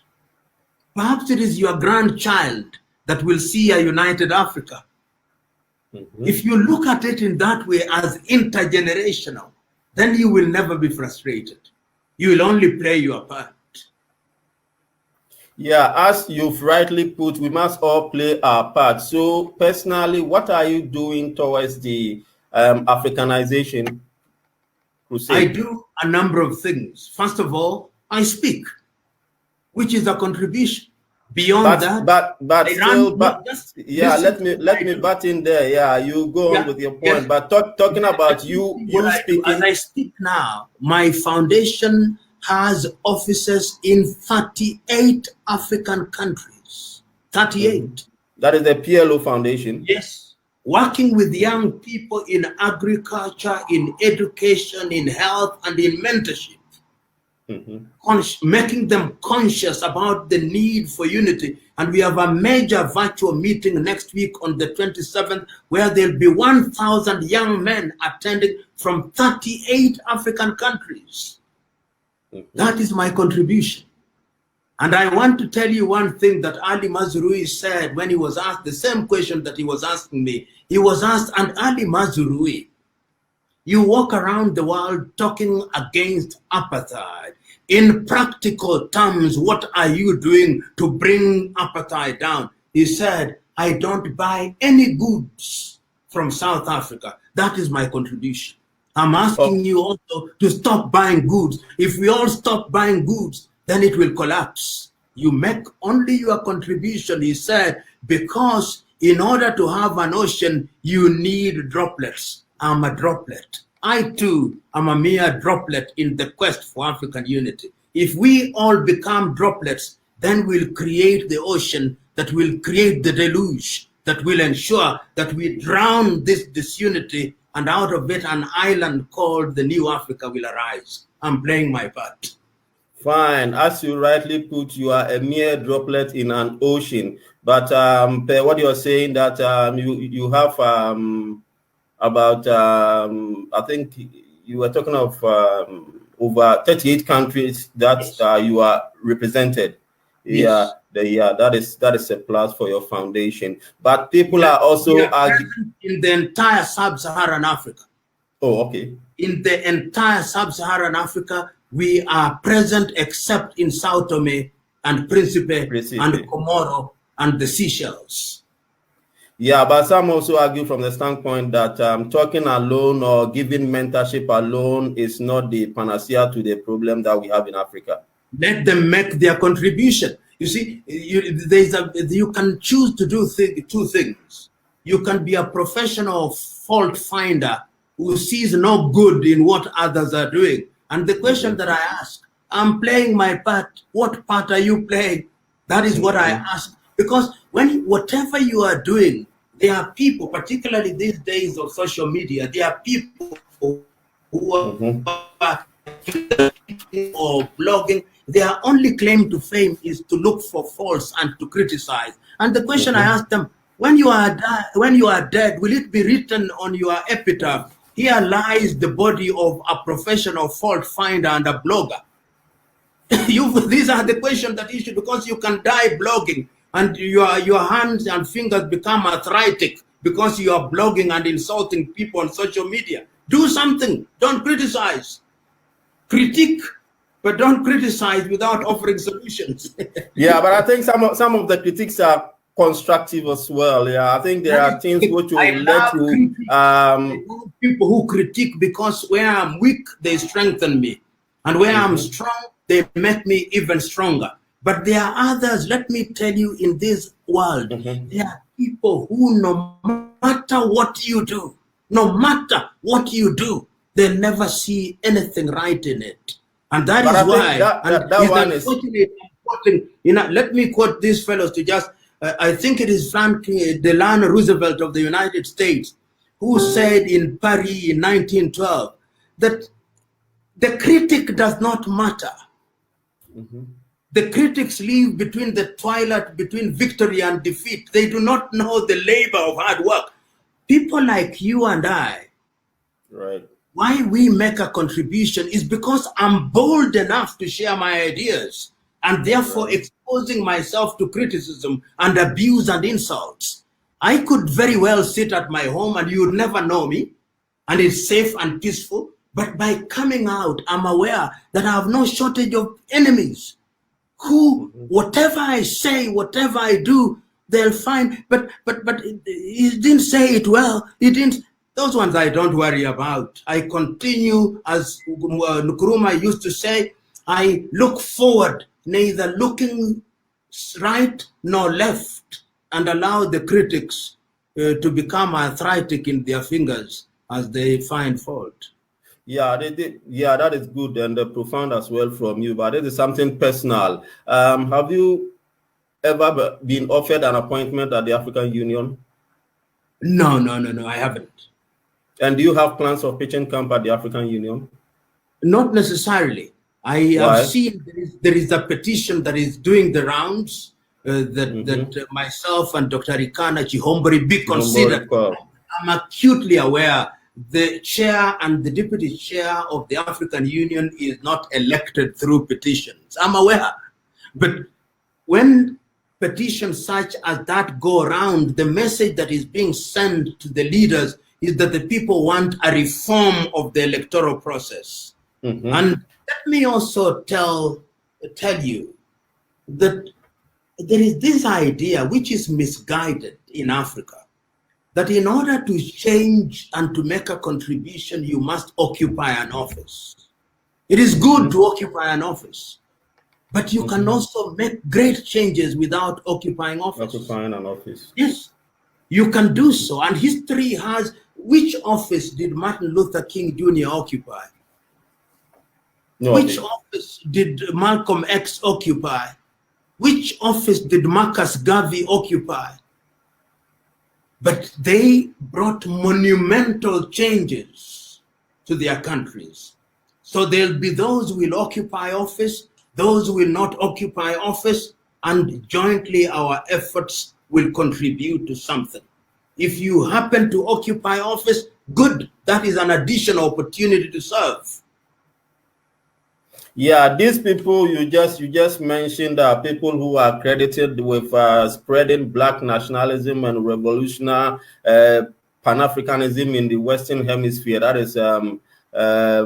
Perhaps it is your grandchild that will see a united Africa. If you look at it in that way as intergenerational, then you will never be frustrated. You will only play your part. Yeah, as you've rightly put, we must all play our part. So personally, what are you doing towards the Africanization crusade? I do a number of things. First of all, I speak, which is a contribution. Beyond that, let me butt in there. Yeah, you go on with your point. Yeah. But talking about you speaking. As I speak now, my foundation has offices in 38 African countries. 38. That is the PLO Foundation? Yes. Working with young people in agriculture, in education, in health, and in mentorship. Making them conscious about the need for unity. And we have a major virtual meeting next week on the 27th, where there'll be 1,000 young men attending from 38 African countries. That is my contribution. And I want to tell you one thing that Ali Mazrui said when he was asked the same question that he was asking me. He was asked, and Ali Mazrui, you walk around the world talking against apartheid. In practical terms, what are you doing to bring apartheid down? He said, I don't buy any goods from South Africa. That is my contribution. I'm asking you also to stop buying goods. If we all stop buying goods, then it will collapse. You make only your contribution, he said, because in order to have an ocean, you need droplets. I'm a droplet. I too am a mere droplet in the quest for African unity. If we all become droplets, then we'll create the ocean that will create the deluge, that will ensure that we drown this disunity, and out of it an island called the New Africa will arise. I'm playing my part. Fine. As you rightly put, you are a mere droplet in an ocean. But what you're saying that you have about, I think you were talking of over 38 countries that you are represented. Yes. That is a plus for your foundation. But people are also in the entire sub-Saharan Africa. Oh, okay. In the entire sub-Saharan Africa, we are present except in Sao Tome and Principe and Comoro and the Seychelles. Yeah, but some also argue from the standpoint that talking alone or giving mentorship alone is not the panacea to the problem that we have in Africa. Let them make their contribution. You see, you can choose to do two things. You can be a professional fault finder who sees no good in what others are doing. And the question that I ask, I'm playing my part. What part are you playing? That is what I ask. Because whatever you are doing, there are people, particularly these days of social media, there are people who are or blogging. Their only claim to fame is to look for faults and to criticize. And the question I ask them, when you are dead, will it be written on your epitaph, here lies the body of a professional fault finder and a blogger? These are the questions that you should, because you can die blogging and your hands and fingers become arthritic because you are blogging and insulting people on social media. Do something. Don't criticize. Critique, but don't criticize without offering solutions. Yeah, but I think some of the critiques are constructive as well. Yeah, I think there are things which will let you. People who critique, because where I'm weak, they strengthen me, and where I'm strong, they make me even stronger. But there are others. Let me tell you, in this world, there are people who, no matter what you do, No matter what you do, they'll never see anything right in it. And that is why, that one is unfortunate. Let me quote these fellows to just, I think it is Franklin Delano Roosevelt of the United States, who said in Paris in 1912 that the critic does not matter. The critics live between the twilight, between victory and defeat. They do not know the labor of hard work. People like you and I, right. Why we make a contribution is because I'm bold enough to share my ideas and therefore exposing myself to criticism and abuse and insults. I could very well sit at my home and you would never know me, and it's safe and peaceful. But by coming out, I'm aware that I have no shortage of enemies who, whatever I say, whatever I do, they'll find, but he didn't say it well. He didn't. Those ones I don't worry about. I continue, as Nkrumah used to say, I look forward, neither looking right nor left, and allow the critics to become arthritic in their fingers as they find fault. Yeah, that is good and profound as well from you, but it is something personal. Have you ever been offered an appointment at the African Union? No, I haven't. And do you have plans of pitching camp at the African Union? Not necessarily. I have seen there is a petition that is doing the rounds that myself and Dr. Ikana Chihombori be considered. I'm acutely aware the chair and the deputy chair of the African Union is not elected through petitions. I'm aware. But when petitions such as that go around, the message that is being sent to the leaders is that the people want a reform of the electoral process. And let me also tell you that there is this idea which is misguided in Africa, that in order to change and to make a contribution, you must occupy an office. It is good to occupy an office, but you can also make great changes without occupying office. Occupying an office. Yes, you can do so. And history has, which office did Martin Luther King Jr. occupy? No, Which office did Malcolm X occupy? Which office did Marcus Garvey occupy? But they brought monumental changes to their countries. So there'll be those who will occupy office, those who will not occupy office, and jointly our efforts will contribute to something. If you happen to occupy office, good, that is an additional opportunity to serve. Yeah, these people you just mentioned are people who are credited with spreading Black nationalism and revolutionary Pan-Africanism in the Western Hemisphere. That is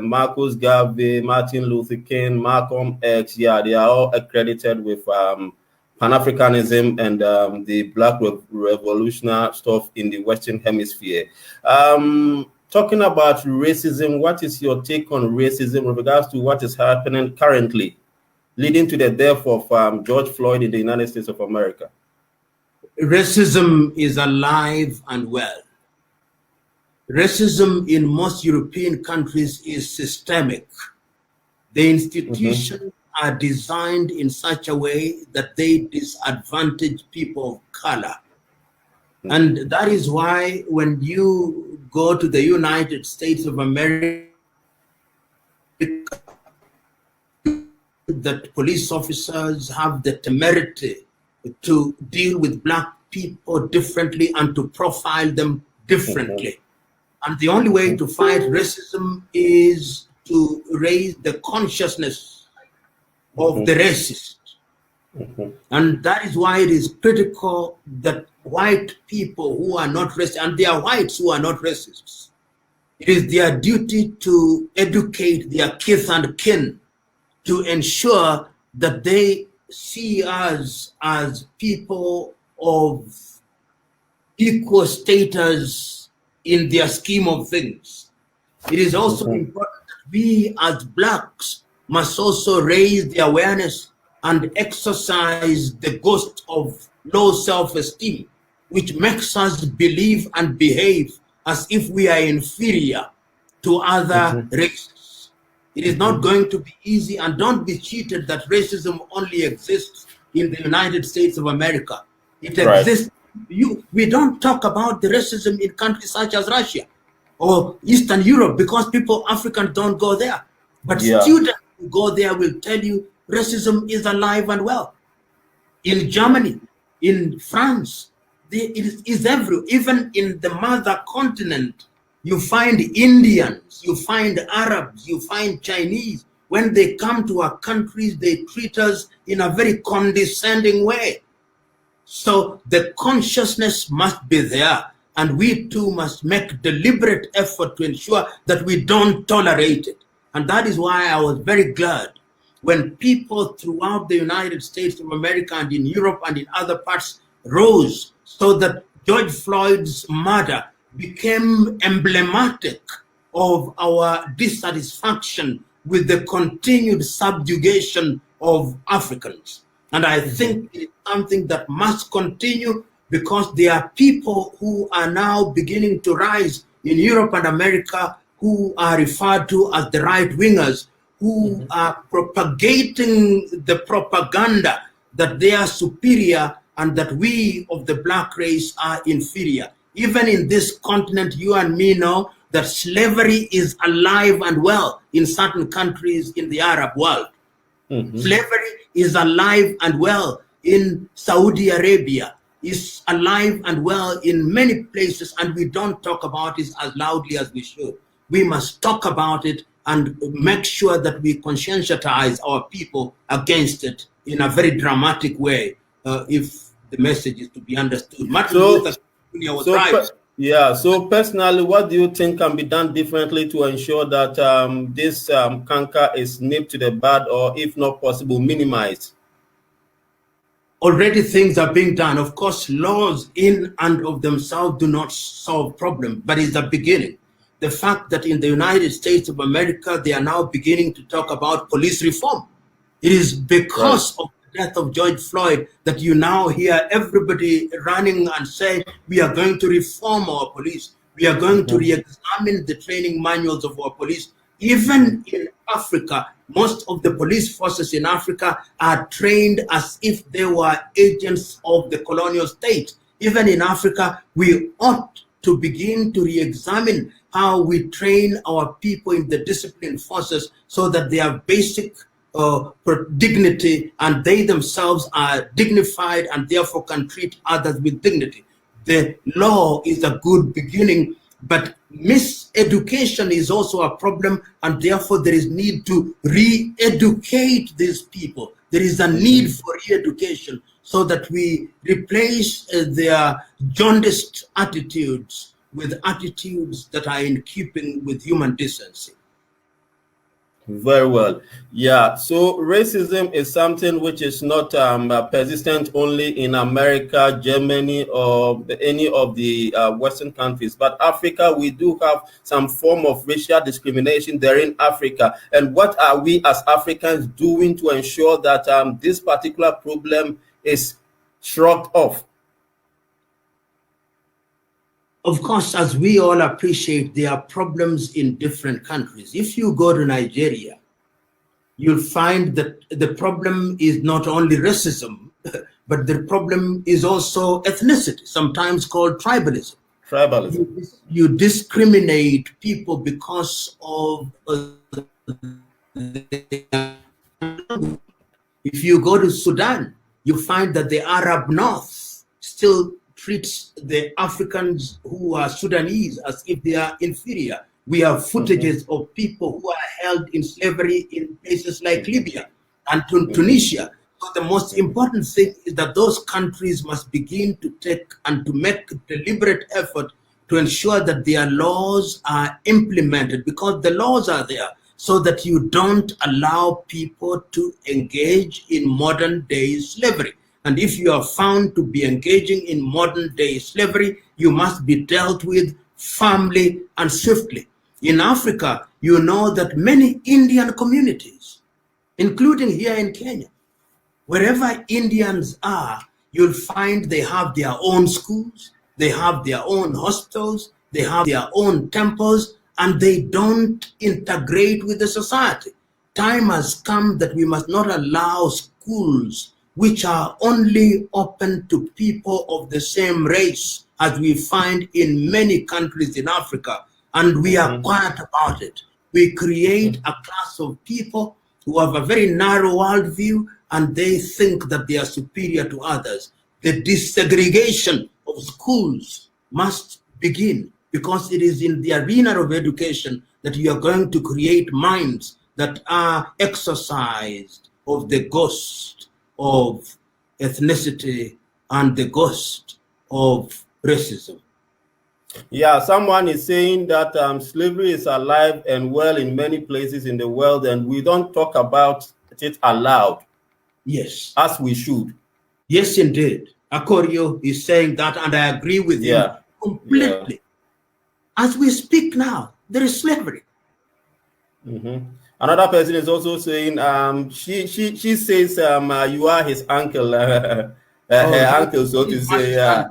Marcus Garvey, Martin Luther King, Malcolm X. Yeah, they are all accredited with Pan-Africanism and the Black revolutionary stuff in the Western Hemisphere. Talking about racism, what is your take on racism with regards to what is happening currently, leading to the death of George Floyd in the United States of America? Racism is alive and well. Racism in most European countries is systemic. The institutions are designed in such a way that they disadvantage people of color. And that is why when you go to the United States of America, that police officers have the temerity to deal with Black people differently and to profile them differently. And the only way to fight racism is to raise the consciousness of the racist. And that is why it is critical that white people who are not racist, and there are whites who are not racists, it is their duty to educate their kith and kin to ensure that they see us as people of equal status in their scheme of things. It is also important that we as Blacks must also raise the awareness and exercise the ghost of low self-esteem, which makes us believe and behave as if we are inferior to other races. It is not going to be easy, and don't be cheated that racism only exists in the United States of America. It exists. We don't talk about the racism in countries such as Russia or Eastern Europe because Africans don't go there. But students who go there will tell you racism is alive and well. In Germany, in France, it is everywhere. Even in the mother continent, you find Indians, you find Arabs, you find Chinese. When they come to our countries, they treat us in a very condescending way. So the consciousness must be there, and we too must make deliberate effort to ensure that we don't tolerate it. And that is why I was very glad when people throughout the United States of America and in Europe and in other parts rose so that George Floyd's murder became emblematic of our dissatisfaction with the continued subjugation of Africans. And I think it's something that must continue because there are people who are now beginning to rise in Europe and America who are referred to as the right-wingers, who are propagating the propaganda that they are superior and that we of the black race are inferior. Even in this continent, you and me know that slavery is alive and well in certain countries in the Arab world. Slavery is alive and well in Saudi Arabia, is alive and well in many places, and we don't talk about it as loudly as we should. We must talk about it and make sure that we conscientize our people against it in a very dramatic way, if the message is to be understood. So personally, what do you think can be done differently to ensure that this canker is nipped to the bud, or if not possible, minimized? Already things are being done. Of course, laws in and of themselves do not solve problems, but it's the beginning. The fact that in the United States of America, they are now beginning to talk about police reform. It is because of the death of George Floyd that you now hear everybody running and saying, we are going to reform our police. We are going to re-examine the training manuals of our police. Even in Africa, most of the police forces in Africa are trained as if they were agents of the colonial state. Even in Africa, we ought to begin to re-examine how we train our people in the discipline forces so that they have basic dignity and they themselves are dignified and therefore can treat others with dignity. The law is a good beginning, but miseducation is also a problem, and therefore there is need to re-educate these people. There is a need for re-education so that we replace their jaundiced attitudes with attitudes that are in keeping with human decency. Very well. Yeah. So racism is something which is not persistent only in America, Germany, or any of the Western countries. But Africa, we do have some form of racial discrimination there in Africa. And what are we as Africans doing to ensure that this particular problem is shrugged off? Of course, as we all appreciate, there are problems in different countries. If you go to Nigeria, you'll find that the problem is not only racism, but the problem is also ethnicity, sometimes called tribalism. You discriminate people because of if you go to Sudan, you find that the Arab North still treats the Africans who are Sudanese as if they are inferior. We have footages of people who are held in slavery in places like Libya and Tunisia. So the most important thing is that those countries must begin to take and to make deliberate effort to ensure that their laws are implemented, because the laws are there so that you don't allow people to engage in modern day slavery. And if you are found to be engaging in modern day slavery, you must be dealt with firmly and swiftly. In Africa, you know that many Indian communities, including here in Kenya, wherever Indians are, you'll find they have their own schools, they have their own hospitals, they have their own temples, and they don't integrate with the society. Time has come that we must not allow schools which are only open to people of the same race, as we find in many countries in Africa, and we are quiet about it. We create a class of people who have a very narrow worldview, and they think that they are superior to others. The desegregation of schools must begin, because it is in the arena of education that you are going to create minds that are exorcised of the ghost of ethnicity and the ghost of racism. Yeah, someone is saying that slavery is alive and well in many places in the world, and we don't talk about it aloud. Yes. As we should. Yes, indeed. Akorio is saying that, and I agree with him completely. Yeah. As we speak now, there is slavery. Another person is also saying, she says, you are his uncle, her uncle, so to say.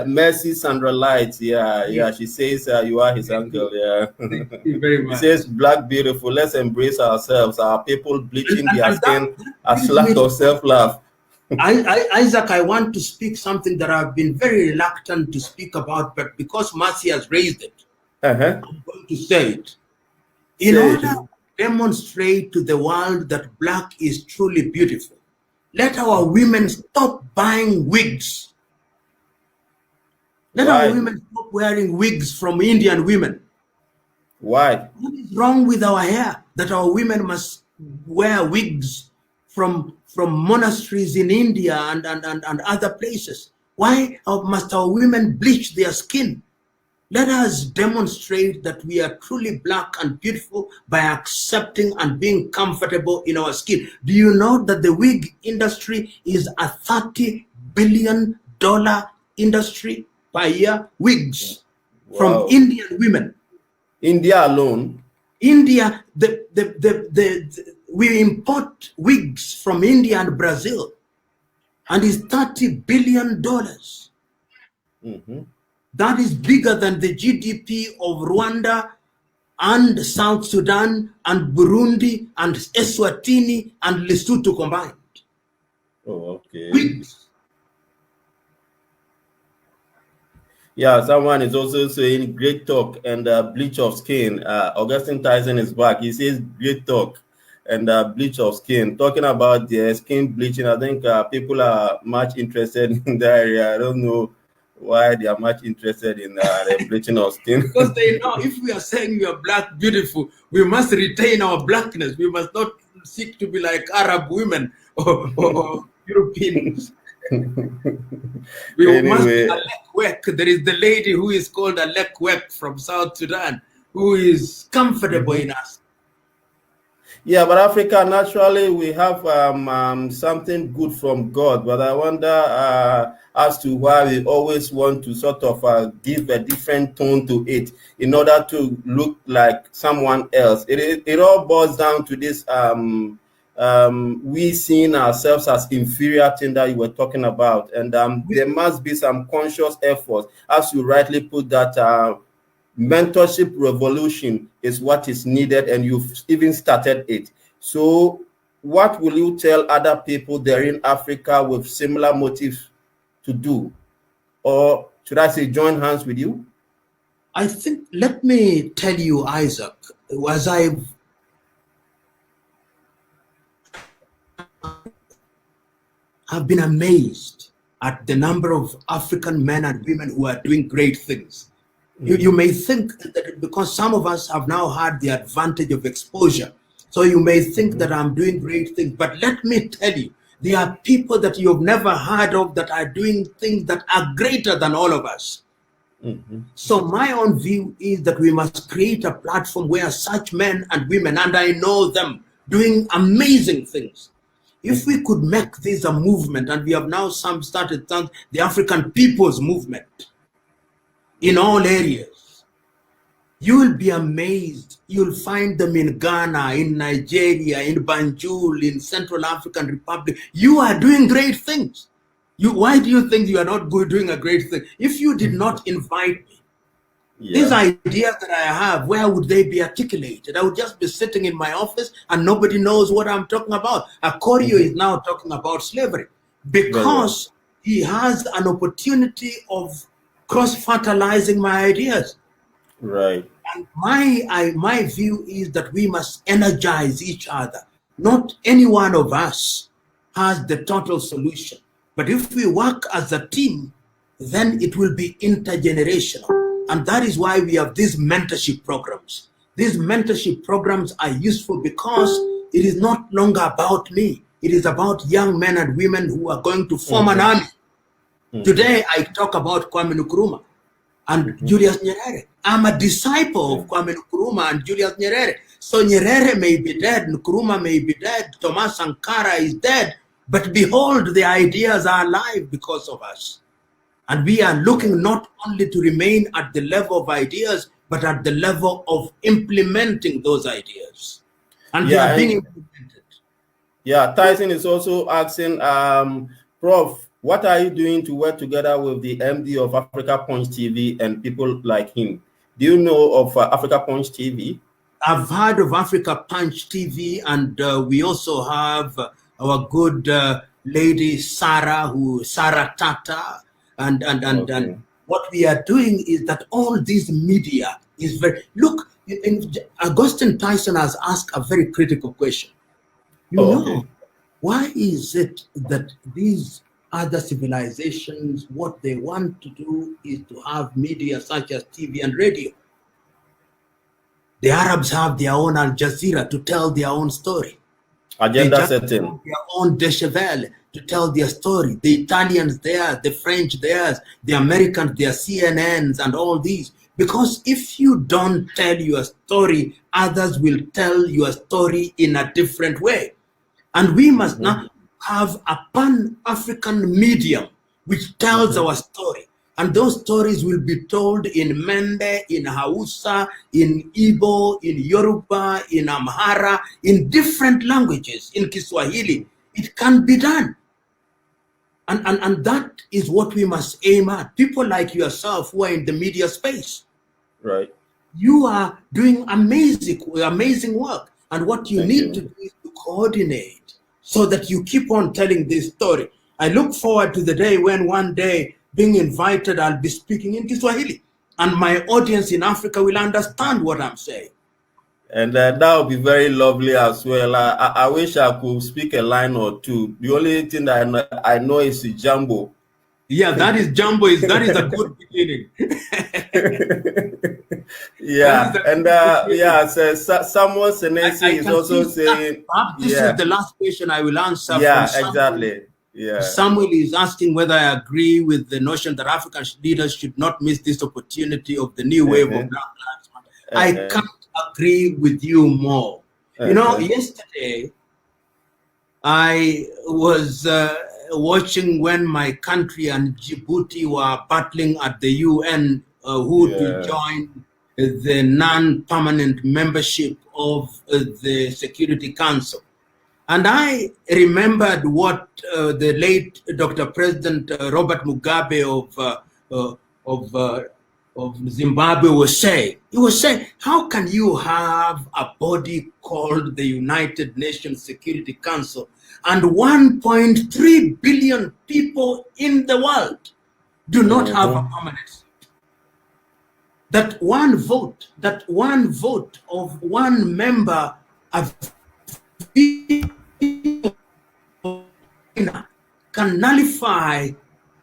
Mercy Sandra Light, yeah. She says you are his uncle, yeah. Thank you very much. He says, Black beautiful, let's embrace ourselves. Our people bleaching their skin, a lack of self-love. Isaac, I want to speak something that I've been very reluctant to speak about, but because Mercy has raised it, I'm going to say it. In order to demonstrate to the world that Black is truly beautiful, let our women stop buying wigs. Let our women stop wearing wigs from Indian women. Why? What is wrong with our hair that our women must wear wigs from monasteries in India and other places? Why must our women bleach their skin? Let us demonstrate that we are truly Black and beautiful by accepting and being comfortable in our skin. Do you know that the wig industry is a $30 billion industry per year? Wigs from Indian women. India alone? India, we import wigs from India and Brazil, and it's $30 billion. That is bigger than the GDP of Rwanda and South Sudan and Burundi and Eswatini and Lesotho combined. Oh, okay. Wigs. Yeah, someone is also saying great talk and bleach of skin. Augustine Tyson is back. He says great talk and bleach of skin. Talking about the skin bleaching, I think people are much interested in that area. I don't know why they are much interested in the bleaching of skin. Because they know if we are saying we are Black beautiful, we must retain our Blackness. We must not seek to be like Arab women or Europeans. We must be Alek Wek. There is the lady who is called Alek Wek from South Sudan, who is comfortable in us. Yeah, but Africa, naturally, we have something good from God. But I wonder as to why we always want to sort of give a different tone to it in order to look like someone else. It all boils down to this we seeing ourselves as inferior thing that you were talking about. And there must be some conscious effort, as you rightly put that mentorship revolution is what is needed, and you've even started it. So what will you tell other people there in Africa with similar motives to do? Or should I say join hands with you? I think, let me tell you, Isaac, as I've been amazed at the number of African men and women who are doing great things. You may think that because some of us have now had the advantage of exposure, so you may think that I'm doing great things. But let me tell you, there are people that you've never heard of that are doing things that are greater than all of us. So my own view is that we must create a platform where such men and women, and I know them, doing amazing things. If we could make this a movement, and we have now started the African People's Movement in all areas, you will be amazed. You'll find them in Ghana, in Nigeria, in Banjul, in Central African Republic. You are doing great things. Why do you think you are not doing a great thing? If you did not invite me, These ideas that I have, where would they be articulated? I would just be sitting in my office and nobody knows what I'm talking about. Akorio is now talking about slavery because he has an opportunity of cross-fertilizing my ideas. Right. And my view is that we must energize each other. Not any one of us has the total solution. But if we work as a team, then it will be intergenerational. And that is why we have these mentorship programs. These mentorship programs are useful because it is not longer about me. It is about young men and women who are going to form an army. Today, I talk about Kwame Nkrumah and Julius Nyerere. I'm a disciple of Kwame Nkrumah and Julius Nyerere. So Nyerere may be dead, Nkrumah may be dead, Thomas Sankara is dead, but behold, the ideas are alive because of us. And we are looking not only to remain at the level of ideas, but at the level of implementing those ideas. And they are being implemented. Yeah, Tyson is also asking, Prof, what are you doing to work together with the MD of Africa Punch TV and people like him? Do you know of Africa Punch TV? I've heard of Africa Punch TV, and we also have our good lady Sarah Tata, and what we are doing is that all these media is very, look, Augustine Tyson has asked a very critical question. Why is it that these other civilizations, what they want to do is to have media such as TV and radio? The Arabs have their own Al Jazeera to tell their own story. Agenda setting. Their own Dechevel to tell their story. The Italians theirs, the French theirs, the Americans, their CNNs and all these. Because if you don't tell your story, others will tell your story in a different way. And we must now have a pan-African medium which tells our story. And those stories will be told in Mende, in Hausa, in Igbo, in Yoruba, in Amhara, in different languages, in Kiswahili. It can be done. And that is what we must aim at. People like yourself who are in the media space. Right. You are doing amazing work. And what you need to do is to coordinate so that you keep on telling this story. I look forward to the day when one day, being invited, I'll be speaking in Kiswahili, and my audience in Africa will understand what I'm saying. And that would be very lovely as well. I wish I could speak a line or two. The only thing that I know is Jambo. Yeah, that is Jambo. That is a good beginning. Yeah, and so Samuel Senesi is also saying. This is the last question I will answer. Yeah, exactly. Yeah. Samuel is asking whether I agree with the notion that African leaders should not miss this opportunity of the new wave of Black Lives Matter. I can't agree with you more. You know, yesterday I was watching when my country and Djibouti were battling at the UN who to join the non-permanent membership of the Security Council. And I remembered what the late Dr. President Robert Mugabe of Zimbabwe was saying. He was saying, how can you have a body called the United Nations Security Council and 1.3 billion people in the world do not have a permanent seat? That one vote of one member of can nullify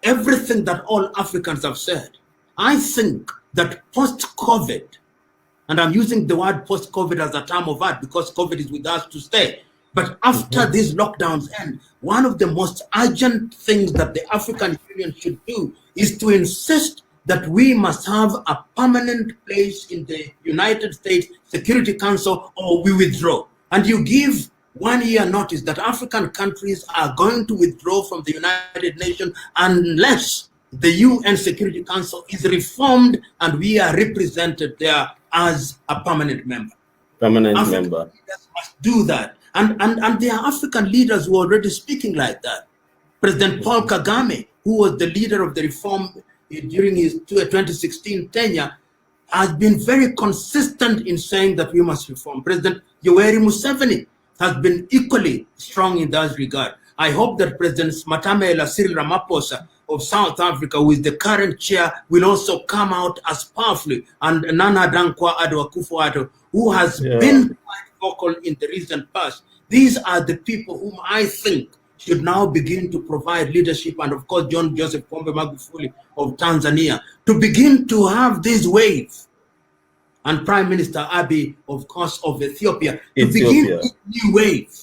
everything that all Africans have said. I think that post-COVID, and I'm using the word post-COVID as a term of art because COVID is with us to stay, but after these lockdowns end, one of the most urgent things that the African Union should do is to insist that we must have a permanent place in the United States Security Council or we withdraw. And you give 1 year notice that African countries are going to withdraw from the United Nations unless the UN Security Council is reformed and we are represented there as a permanent member. African leaders must do that. And there are African leaders who are already speaking like that. President Paul Kagame, who was the leader of the reform during his 2016 tenure, has been very consistent in saying that we must reform. President Yoweri Museveni has been equally strong in that regard. I hope that President Matamela Cyril Ramaphosa of South Africa, who is the current chair, will also come out as powerfully, and Nana Dankwa Addo Akufo-Addo, who has been quite vocal in the recent past. These are the people whom I think should now begin to provide leadership, and of course John Joseph Pombe Magufuli of Tanzania, to begin to have this wave, and Prime Minister Abiy, of course, of Ethiopia, to begin this new wave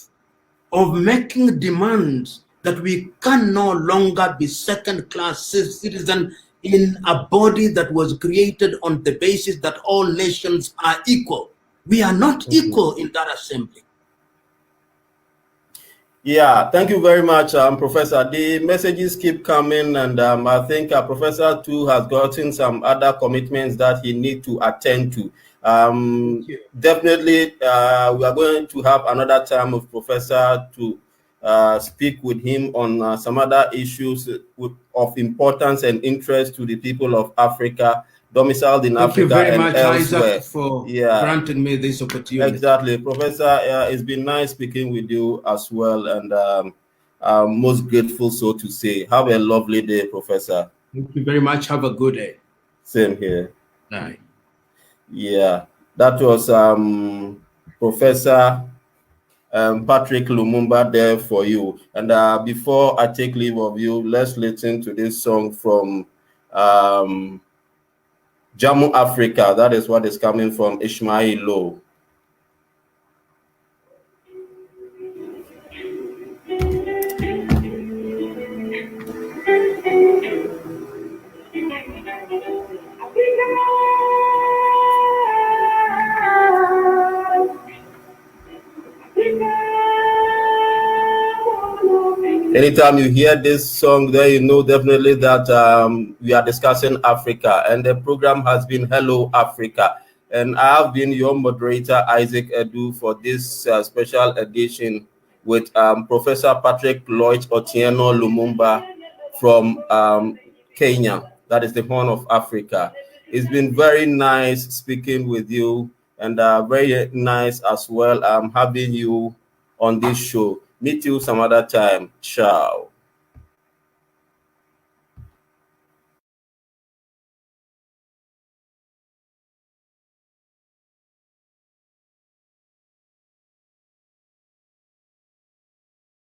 of making demands that we can no longer be second-class citizens in a body that was created on the basis that all nations are equal. We are not equal in that assembly. Yeah, thank you very much, Professor. The messages keep coming, and I think Professor too has gotten some other commitments that he needs to attend to. Definitely, we are going to have another time with Professor to speak with him on some other issues of importance and interest to the people of Africa, domiciled in Africa and elsewhere. Thank you very much, Isaac, for granting me this opportunity. Exactly, Professor. It's been nice speaking with you as well, and I'm most grateful, so to say. Have a lovely day, Professor. Thank you very much. Have a good day. Same here. Bye. Yeah, that was Professor Patrick Lumumba there for you. And before I take leave of you, let's listen to this song from Jammu, Africa. That is what is coming from Ishmael Low. Anytime you hear this song, there you know definitely that we are discussing Africa, and the program has been Hello Africa, and I have been your moderator Isaac Edu for this special edition with Professor Patrick Lloyd Otieno Lumumba from Kenya. That is the Horn of Africa. It's been very nice speaking with you, and very nice as well having you on this show. Meet you some other time. Ciao.